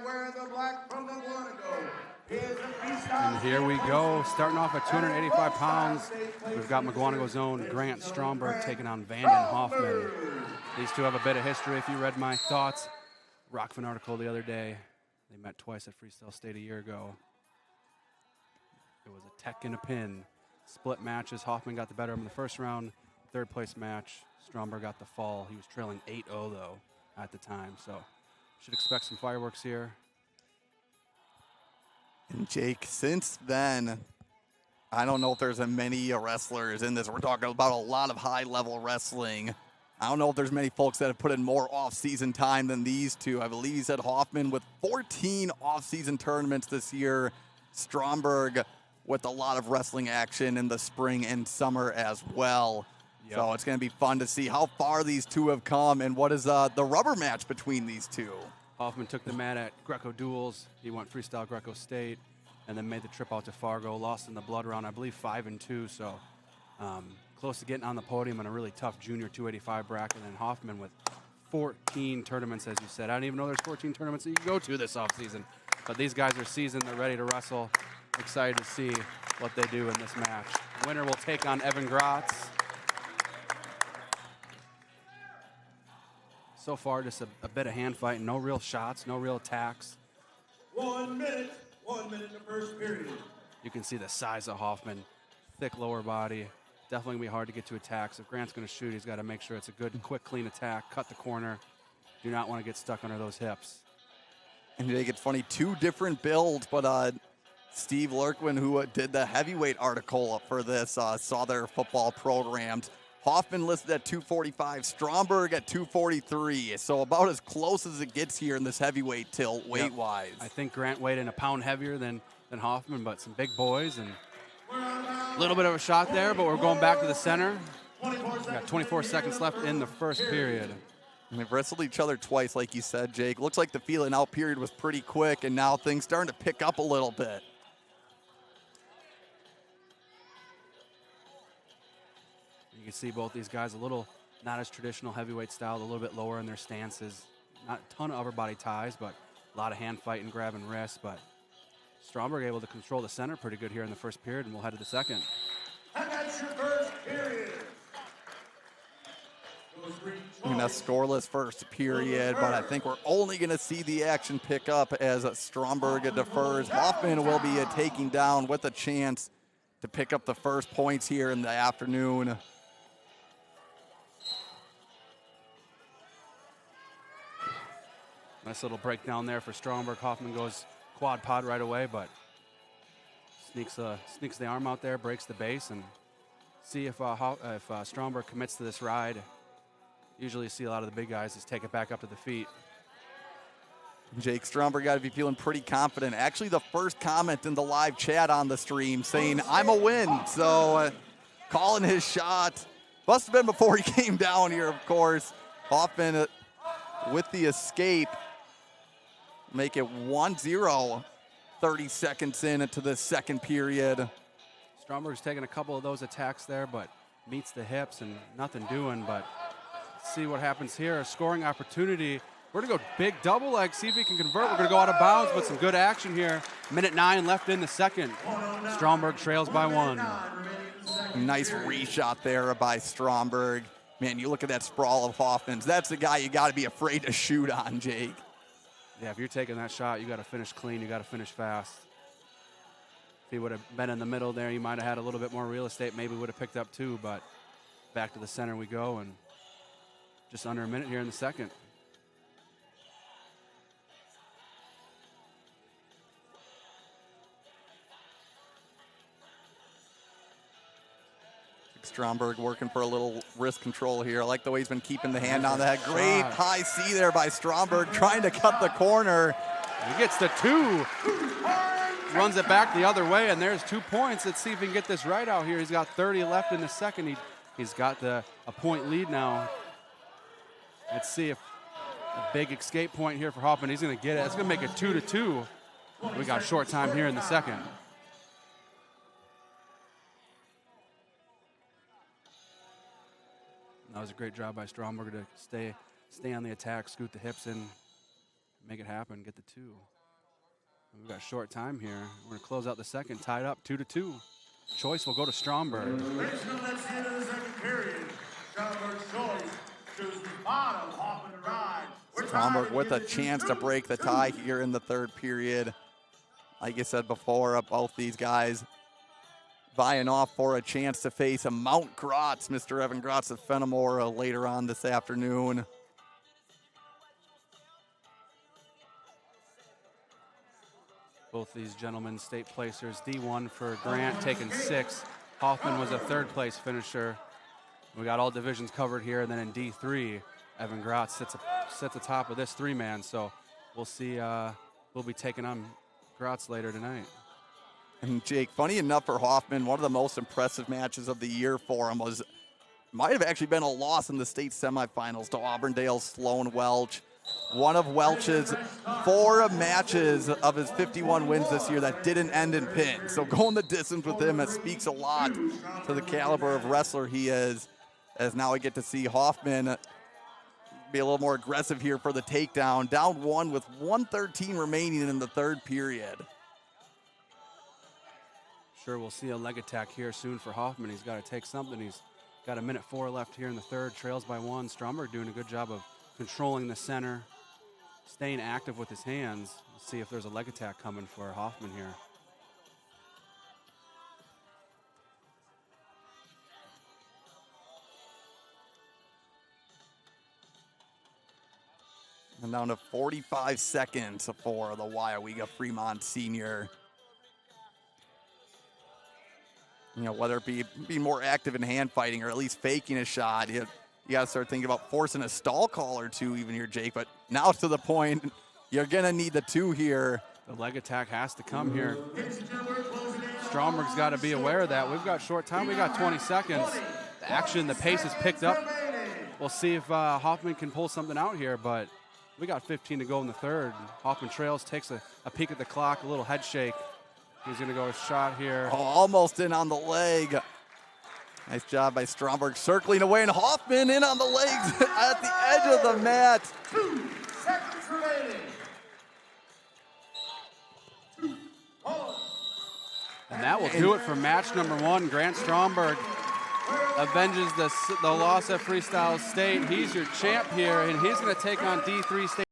Where the black from the Guanago is a And here we go, starting off at 285 pounds. We've got McGuanago's own Grant Stromberg taking on Vanden Hoffman. These two have a bit of history. If you read my thoughts, Rokfin article the other day, they met twice at Freestyle State a year ago. It was a tech and a pin. Split matches. Hoffman got the better of him in the first round. Third place match, Stromberg got the fall. He was trailing 8-0 though at the time, so should expect some fireworks here. And Jake, since then, I don't know if there's many wrestlers in this. We're talking about a lot of high-level wrestling. I don't know if there's many folks that have put in more off-season time than these two. I believe he said Hoffman with 14 off-season tournaments this year. Stromberg with a lot of wrestling action in the spring and summer as well. Yep. So it's going to be fun to see how far these two have come and what is the rubber match between these two. Hoffman took the mat at Greco Duels. He went freestyle Greco State and then made the trip out to Fargo, lost in the blood round, I believe 5-2, so close to getting on the podium in a really tough junior 285 bracket. And Hoffman with 14 tournaments, as you said. I didn't even know there's 14 tournaments that you can go to this offseason. But these guys are seasoned, they're ready to wrestle. Excited to see what they do in this match. Winner will take on Evan Gratz. So far, just a bit of hand fighting, no real shots, no real attacks. 1 minute in the first period. You can see the size of Hoffman, thick lower body. Definitely gonna be hard to get to attacks. If Grant's gonna shoot, he's gotta make sure it's a good, quick, clean attack, cut the corner. Do not wanna get stuck under those hips. And Jake, it's funny, two different builds, but Steve Lurkwin, who did the heavyweight article for this, saw their football programs. Hoffman listed at 245, Stromberg at 243. So about as close as it gets here in this heavyweight tilt, weight-wise. I think Grant weighed in a pound heavier than Hoffman, but some big boys. And a little bit of a shot there, but we're going back to the center. We got 24 seconds left in the first period. And they've wrestled each other twice, like you said, Jake. Looks like the feeling out period was pretty quick, and now things starting to pick up a little bit. You can see both these guys a little, not as traditional heavyweight style, a little bit lower in their stances. Not a ton of upper body ties, but a lot of hand fighting, grabbing wrists. But Stromberg able to control the center pretty good here in the first period, and we'll head to the second. And that's your first period. And a scoreless first period, but I think we're only going to see the action pick up as Stromberg defers. Hoffman will be taking down with a chance to pick up the first points here in the afternoon. Nice little breakdown there for Stromberg. Hoffman goes quad pod right away, but sneaks the arm out there, breaks the base, and see if Stromberg commits to this ride. Usually you see a lot of the big guys just take it back up to the feet. Jake, Stromberg got to be feeling pretty confident. Actually, the first comment in the live chat on the stream saying, "I'm a win." So calling his shot. Must have been before he came down here, of course. Hoffman with the escape. Make it 1-0, 30 seconds into the second period. Stromberg's taking a couple of those attacks there, but meets the hips and nothing doing. But let's see what happens here. A scoring opportunity. We're going to go big double leg, see if he can convert. We're going to go out of bounds, but some good action here. Minute 9 left in the second. Stromberg trails by 1. Nice reshot there by Stromberg. Man, you look at that sprawl of Hoffman's. That's the guy you got to be afraid to shoot on, Jake. Yeah, if you're taking that shot, you got to finish clean. You got to finish fast. If he would have been in the middle there, you might have had a little bit more real estate. Maybe would have picked up 2, but back to the center we go, and just under a minute here in the second. Stromberg working for a little wrist control here. I like the way he's been keeping the hand on the head. Great high C there by Stromberg, trying to cut the corner. He gets the 2. Runs it back the other way, and there's 2 points. Let's see if he can get this right out here. He's got 30 left in the second. He's got a point lead now. Let's see if a big escape point here for Hoffman. He's going to get it. It's going to make it 2-2. We got short time here in the second. That was a great job by Stromberg to stay on the attack, scoot the hips in. make it happen, get the 2. We've got short time here. We're going to close out the second, tied up 2-2. Choice will go to Stromberg. Ladies and gentlemen, that's the end of the second period. Stromberg's choice chooses the bottom, Hoffman to ride. Stromberg with a chance to break the tie here in the third period. Like I said before, both these guys vying off for a chance to face a Mount Gratz, Mr. Evan Gratz of Fenimore later on this afternoon. Both these gentlemen state placers. D1 for Grant taking 6. Hoffman was a third place finisher. We got all divisions covered here. And then in D3, Evan Gratz sits atop of this 3-man. So we'll see. We'll be taking on Gratz later tonight. And Jake, funny enough for Hoffman, one of the most impressive matches of the year for him might have actually been a loss in the state semifinals to Auburndale's Sloan Welch. One of Welch's 4 matches of his 51 wins this year that didn't end in pins. So going the distance with him, it speaks a lot to the caliber of wrestler he is, as now we get to see Hoffman be a little more aggressive here for the takedown. Down 1 with 1:13 remaining in the third period. Sure, we'll see a leg attack here soon for Hoffman. He's got to take something. He's got 1:04 left here in the third. Trails by 1. Stromberg doing a good job of controlling the center, staying active with his hands. We'll see if there's a leg attack coming for Hoffman here. And down to 45 seconds for the Waiawega Fremont senior. You know, whether it be more active in hand fighting or at least faking a shot, you got to start thinking about forcing a stall call or 2 even here, Jake. But now to the point, you're going to need the 2 here. The leg attack has to come here. Stromberg's got to be aware of that. We've got short time. We got 20 seconds. The action, the pace is picked up. We'll see if Hoffman can pull something out here, but we got 15 to go in the third. Hoffman trails, takes a peek at the clock, a little head shake. He's going to go a shot here. Oh, almost in on the leg. Nice job by Stromberg circling away, and Hoffman in on the legs at the edge of the mat. 2 seconds remaining. 2, 1. And that will do it for match number 1. Grant Stromberg avenges the loss at Freestyle State. He's your champ here, and he's going to take on D3 State.